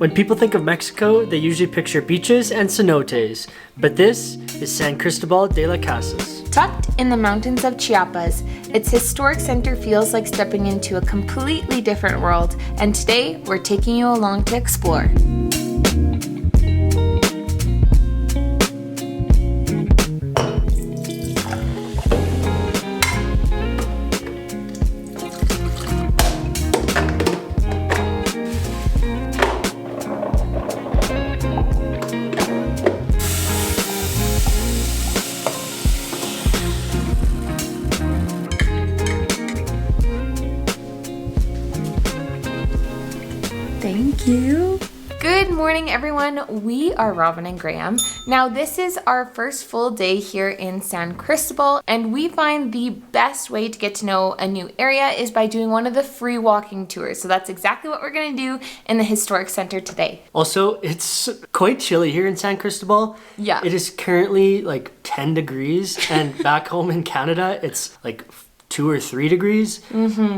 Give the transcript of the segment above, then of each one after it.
When people think of Mexico, they usually picture beaches and cenotes, but this is San Cristóbal de las Casas. Tucked in the mountains of Chiapas, its historic center feels like stepping into a completely different world, and today we're taking you along to explore. Thank you. Good morning, everyone. We are Robin and Graham. Now, this is our first full day here in San Cristóbal, and we find the best way to get to know a new area is by doing one of the free walking tours. So that's exactly what we're going to do in the historic center today. Also, it's quite chilly here in San Cristóbal. Yeah. It is currently like 10 degrees, and back home in Canada, it's like 2 or 3 degrees.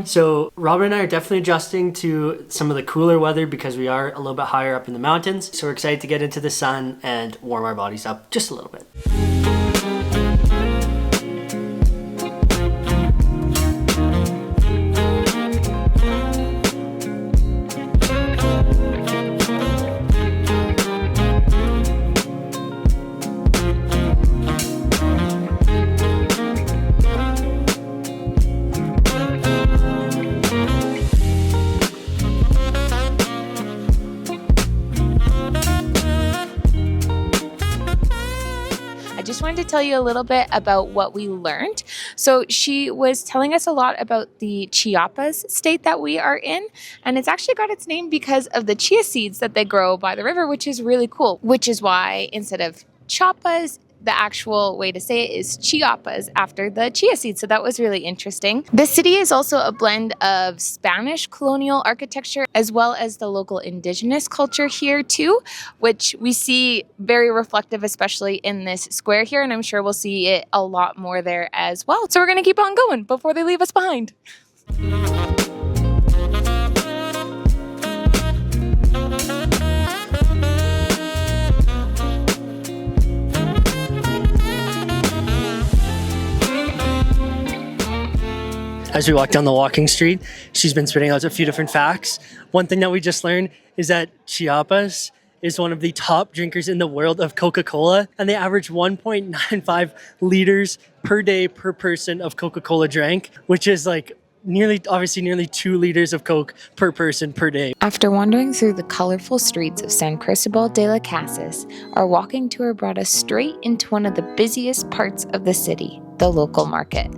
So Robin and I are definitely adjusting to some of the cooler weather because we are a little bit higher up in the mountains. So we're excited to get into the sun and warm our bodies up just a little bit. Just wanted to tell you a little bit about what we learned. So she was telling us a lot about the Chiapas state that we are in, and it's actually got its name because of the chia seeds that they grow by the river, which is really cool, which is why instead of Chiapas, the actual way to say it is Chiapas after the chia seeds. So that was really interesting. The city is also a blend of Spanish colonial architecture as well as the local indigenous culture here too, which we see very reflective, especially in this square here. And I'm sure we'll see it a lot more there as well. So we're going to keep on going before they leave us behind. As we walk down the walking street, she's been spitting out a few different facts. One thing that we just learned is that Chiapas is one of the top drinkers in the world of Coca-Cola, and they average 1.95 liters per day per person of Coca-Cola drank, which is like nearly 2 liters of Coke per person per day. After wandering through the colorful streets of San Cristóbal de las Casas, our walking tour brought us straight into one of the busiest parts of the city, the local market.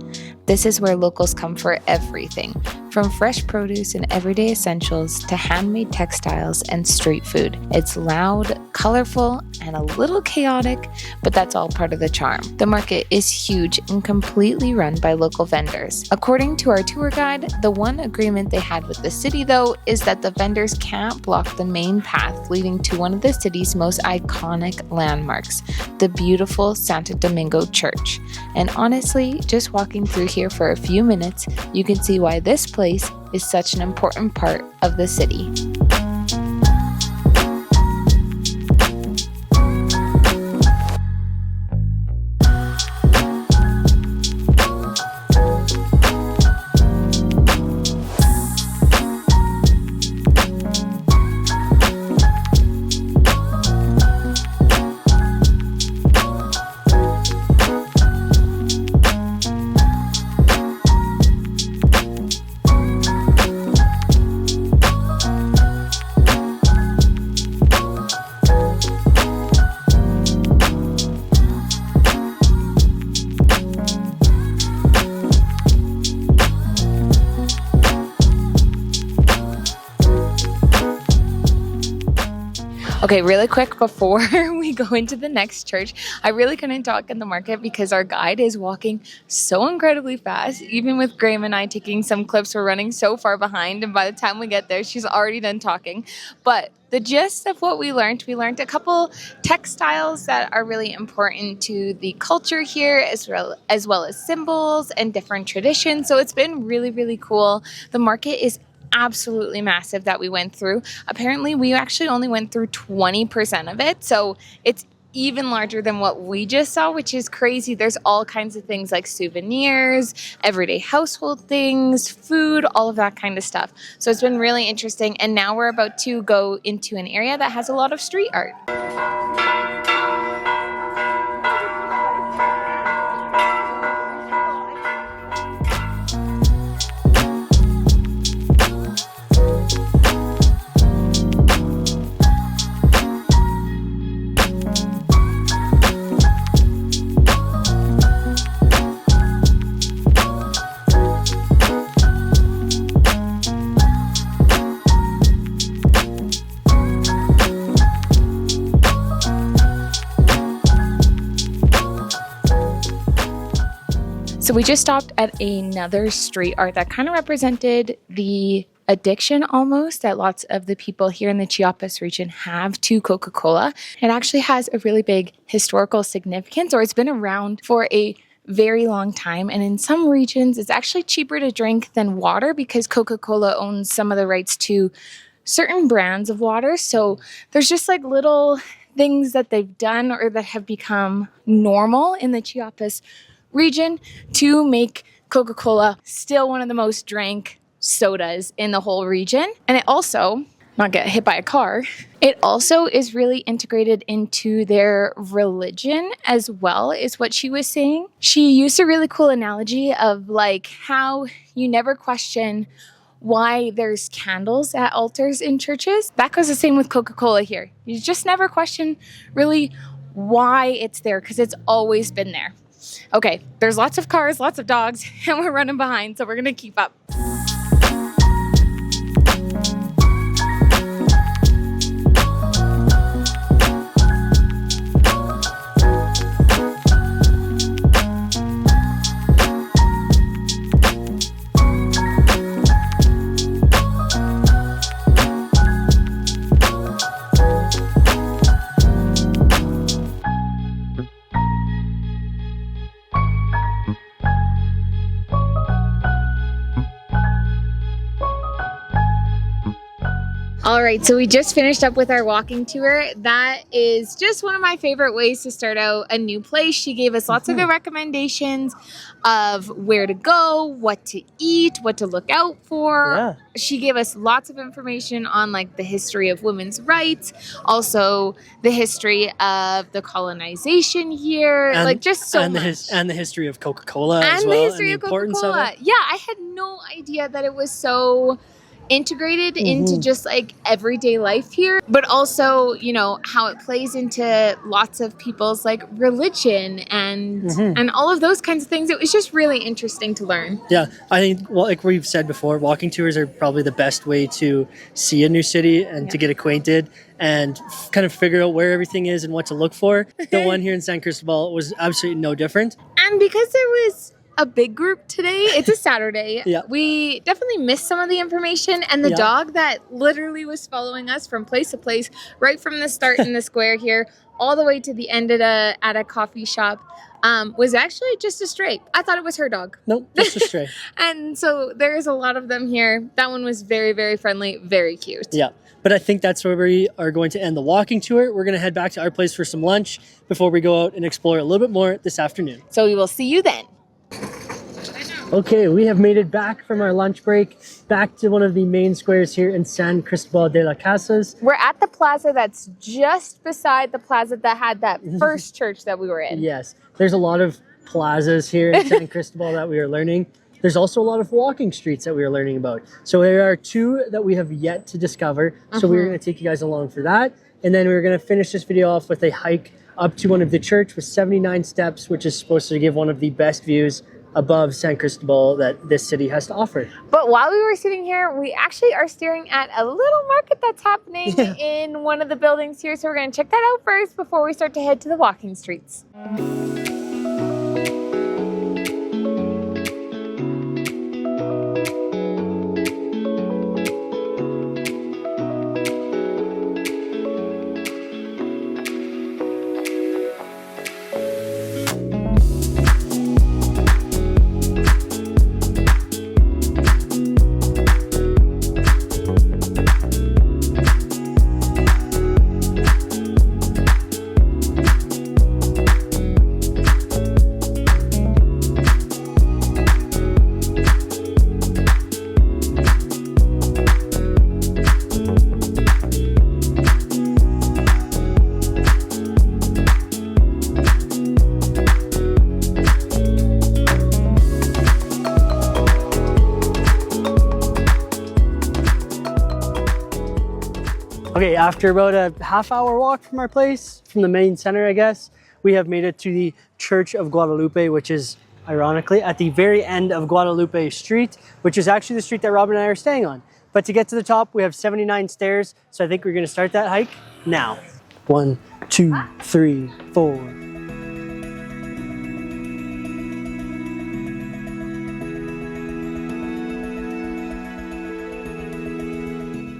This is where locals come for everything, from fresh produce and everyday essentials to handmade textiles and street food. It's loud, colorful, and a little chaotic, but that's all part of the charm. The market is huge and completely run by local vendors. According to our tour guide, the one agreement they had with the city, though, is that the vendors can't block the main path leading to one of the city's most iconic landmarks, the beautiful Santo Domingo Church. And honestly, just walking through here for a few minutes, you can see why this place is such an important part of the city. Okay, really quick before we go into the next church, I really couldn't talk in the market because our guide is walking so incredibly fast. Even with Graham and I taking some clips, we're running so far behind, and by the time we get there, she's already done talking. But the gist of what we learned a couple textiles that are really important to the culture here, as well as symbols and different traditions. So it's been really, really cool. The market is absolutely massive that we went through. Apparently, we actually only went through 20% of it, so it's even larger than what we just saw, which is crazy. There's all kinds of things like souvenirs, everyday household things, food, all of that kind of stuff. So it's been really interesting. And now we're about to go into an area that has a lot of street art. So we just stopped at another street art that kind of represented the addiction almost that lots of the people here in the Chiapas region have to Coca-Cola. It actually has a really big historical significance, or it's been around for a very long time. And in some regions, it's actually cheaper to drink than water because Coca-Cola owns some of the rights to certain brands of water. So there's just like little things that they've done or that have become normal in the Chiapas region to make Coca-Cola still one of the most drank sodas in the whole region. And it also, not get hit by a car, it also is really integrated into their religion as well, is what she was saying. She used a really cool analogy of like how you never question why there's candles at altars in churches. That goes the same with Coca-Cola here. You just never question really why it's there because it's always been there. Okay, there's lots of cars, lots of dogs, and we're running behind, so we're going to keep up. All right, so we just finished up with our walking tour. That is just one of my favorite ways to start out a new place. She gave us lots of good recommendations of where to go, what to eat, what to look out for. Yeah. She gave us lots of information on like the history of women's rights, also the history of the colonization here, And, like just so and much. and the history of Coca-Cola as And well, the history and of the importance of Coca-Cola. it. Yeah, I had no idea that it was so integrated into just like everyday life here, but also, you know, how it plays into lots of people's like religion and all of those kinds of things. It was just really interesting to learn. Yeah, I think, well, like we've said before, walking tours are probably the best way to see a new city and to get acquainted and kind of figure out where everything is and what to look for. The one here in San Cristóbal was absolutely no different. And because there was a big group today, it's a Saturday, Yeah. we definitely missed some of the information, and the dog that literally was following us from place to place, right from the start in the square here all the way to the end at a coffee shop, was actually just a stray. I thought it was her dog. Nope, just a stray. And so there's a lot of them here. That one was very, very friendly, very cute. Yeah, but I think that's where we are going to end the walking tour. We're going to head back to our place for some lunch before we go out and explore a little bit more this afternoon. So we will see you then. Okay, we have made it back from our lunch break, back to one of the main squares here in San Cristóbal de las Casas. We're at the plaza that's just beside the plaza that had that first church that we were in. Yes, there's a lot of plazas here in San Cristóbal that we are learning. There's also a lot of walking streets that we are learning about. So there are two that we have yet to discover. So we're going to take you guys along for that. And then we're going to finish this video off with a hike up to one of the church with 79 steps, which is supposed to give one of the best views above San Cristóbal that this city has to offer. But while we were sitting here, we actually are staring at a little market that's happening in one of the buildings here. So we're going to check that out first before we start to head to the walking streets. After about a half-hour walk from our place, from the main center, I guess, we have made it to the Church of Guadalupe, which is ironically at the very end of Guadalupe Street, which is actually the street that Robin and I are staying on. But to get to the top, we have 79 stairs, so I think we're gonna start that hike now. 1, 2, 3, 4.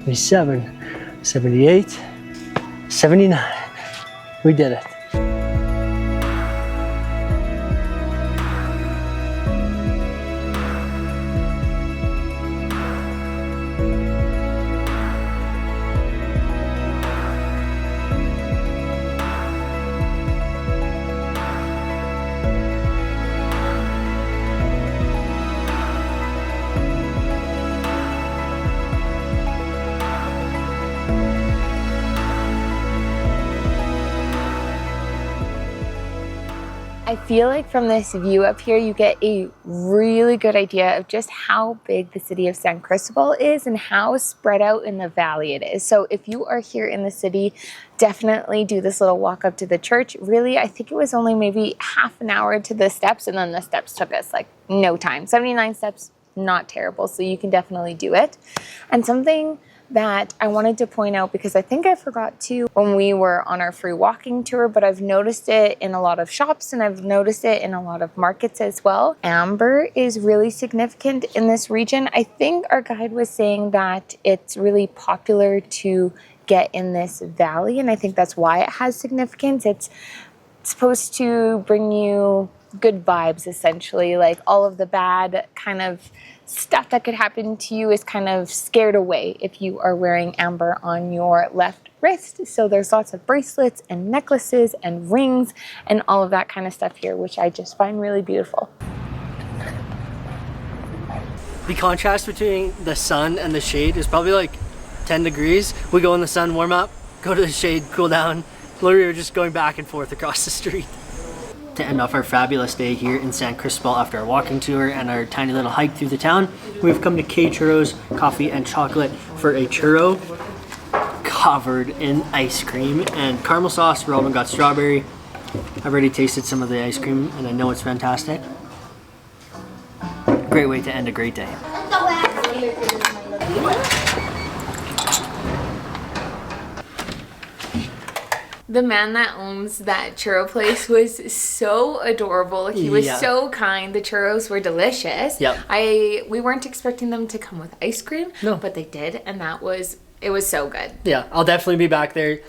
77, 78, 79. We did it. I feel like from this view up here, you get a really good idea of just how big the city of San Cristóbal is and how spread out in the valley it is. So if you are here in the city, definitely do this little walk up to the church. Really, I think it was only maybe half an hour to the steps, and then the steps took us like no time. 79 steps, not terrible. So you can definitely do it. And something that I wanted to point out, because I think I forgot to when we were on our free walking tour, but I've noticed it in a lot of shops and I've noticed it in a lot of markets as well. Amber is really significant in this region. I think our guide was saying that it's really popular to get in this valley, and I think that's why it has significance. It's supposed to bring you good vibes, essentially. Like all of the bad kind of stuff that could happen to you is kind of scared away if you are wearing amber on your left wrist. So there's lots of bracelets and necklaces and rings and all of that kind of stuff here, which I just find really beautiful. The contrast between the sun and the shade is probably like 10 degrees. We go in the sun, warm up, go to the shade, cool down. Literally, we're just going back and forth across the street. To end off our fabulous day here in San Cristóbal after our walking tour and our tiny little hike through the town, we've come to K Churros Coffee and Chocolate for a churro covered in ice cream and caramel sauce. Robin got strawberry. I've already tasted some of the ice cream and I know it's fantastic. Great way to end a great day. The man that owns that churro place was so adorable. He was so kind. The churros were delicious. Yep. We weren't expecting them to come with ice cream, but they did, and it was so good. Yeah, I'll definitely be back there.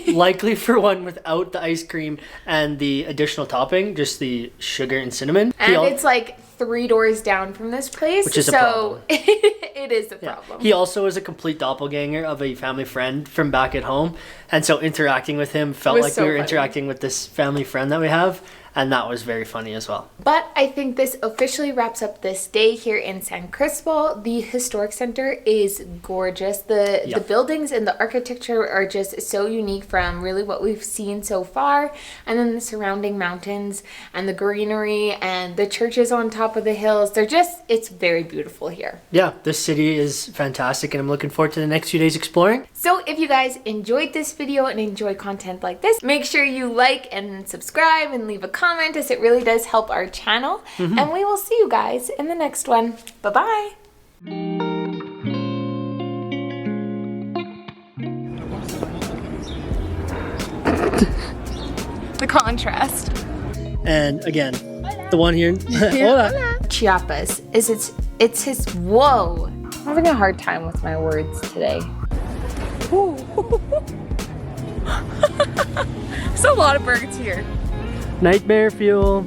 Likely for one without the ice cream and the additional topping, just the sugar and cinnamon. And it's like 3 doors down from this place, which is a problem. It is a problem. He also is a complete doppelganger of a family friend from back at home, and so interacting with him felt like we were interacting with this family friend that we have, and that was very funny as well. But I think this officially wraps up this day here in San Cristóbal. The historic center is gorgeous. The buildings and the architecture are just so unique from really what we've seen so far, and then the surrounding mountains and the greenery and the churches on top of the hills. It's very beautiful here. Yeah, this city is fantastic, and I'm looking forward to the next few days exploring. So if you guys enjoyed this video and enjoy content like this, make sure you like and subscribe and leave a comment, as it really does help our channel. And we will see you guys in the next one. Bye-bye. The contrast. And again, the one here. Hola. Chiapas it's his whoa. I'm having a hard time with my words today. There's a lot of birds here. Nightmare fuel.